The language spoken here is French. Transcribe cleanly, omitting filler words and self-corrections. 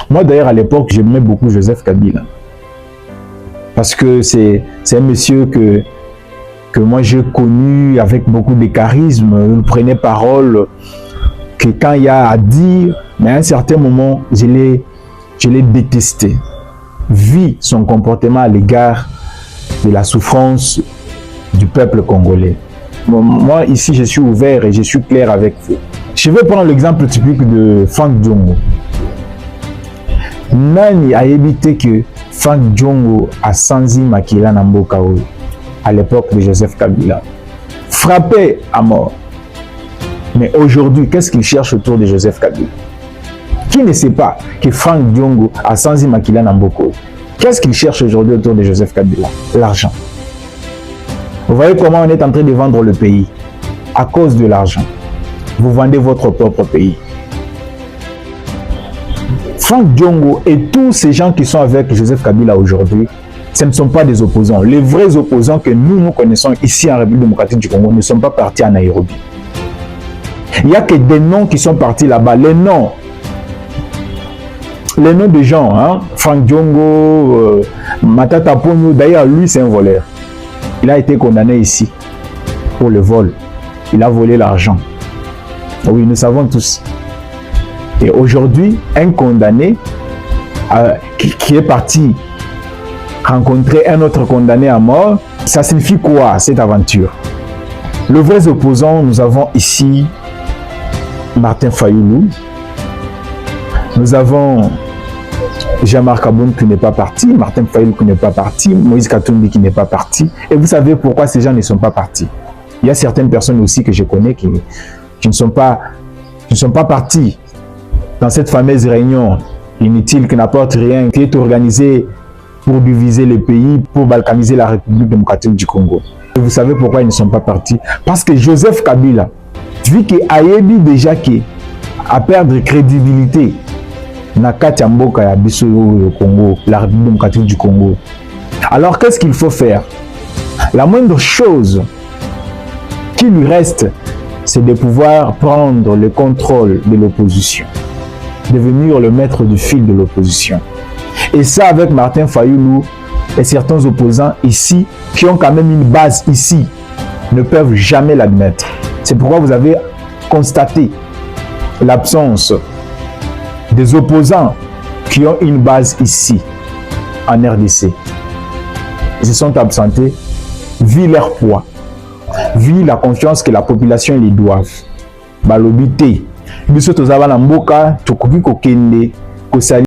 Moi d'ailleurs à l'époque, j'aimais beaucoup Joseph Kabila. Parce que c'est un monsieur que moi j'ai connu avec beaucoup de charisme. Il prenait parole que quand il y a à dire, mais à un certain moment, je l'ai détesté. Vu son comportement à l'égard de la souffrance du peuple congolais. Bon, moi ici je suis ouvert et je suis clair avec vous. Je vais prendre l'exemple typique de Frank Djongo. Nani a évité que Frank Djongo a Sanzi Makila Namboka à l'époque de Joseph Kabila. Frappé à mort. Mais aujourd'hui, qu'est-ce qu'il cherche autour de Joseph Kabila? Qui ne sait pas que Frank Djongo a Sanzi Makila Namboka? Qu'est-ce qu'il cherche aujourd'hui autour de Joseph Kabila? L'argent. Vous voyez comment on est en train de vendre le pays à cause de l'argent. Vous vendez votre propre pays. Frank Djongo et tous ces gens qui sont avec Joseph Kabila aujourd'hui, ce ne sont pas des opposants. Les vrais opposants que nous connaissons ici en République démocratique du Congo ne sont pas partis à Nairobi. Il n'y a que des noms qui sont partis là-bas. Les noms de gens, hein? Frank Djongo, Matata Ponyo, d'ailleurs lui c'est un voleur. Il a été condamné ici pour le vol. Il a volé l'argent. Oui, nous savons tous. Et aujourd'hui, un condamné qui est parti rencontrer un autre condamné à mort, ça signifie quoi cette aventure? Le vrai opposant, nous avons ici Martin Fayoulou. Nous avons Jean-Marc Aboun qui n'est pas parti, Martin Fayoulou qui n'est pas parti, Moïse Katumbi qui n'est pas parti. Et vous savez pourquoi ces gens ne sont pas partis? Il y a certaines personnes aussi que je connais qui ne sont pas partis dans cette fameuse réunion inutile qui n'apporte rien, qui est organisée pour diviser le pays, pour balkaniser la République démocratique du Congo. Et vous savez pourquoi ils ne sont pas partis? Parce que Joseph Kabila, vu qu'il a dit déjà qu'il a perdu crédibilité dans Katiamboka et Abisso au Congo, la République démocratique du Congo. Alors qu'est-ce qu'il faut faire? La moindre chose qui lui reste, c'est de pouvoir prendre le contrôle de l'opposition, devenir le maître du fil de l'opposition. Et ça, avec Martin Fayoulou et certains opposants ici, qui ont quand même une base ici, ne peuvent jamais l'admettre. C'est pourquoi vous avez constaté l'absence des opposants qui ont une base ici, en RDC. Ils se sont absentés, vu leur poids, vu la confiance que la population les doivent. Balobité. Biso tozaba na mboka, tokoki kokende, kosali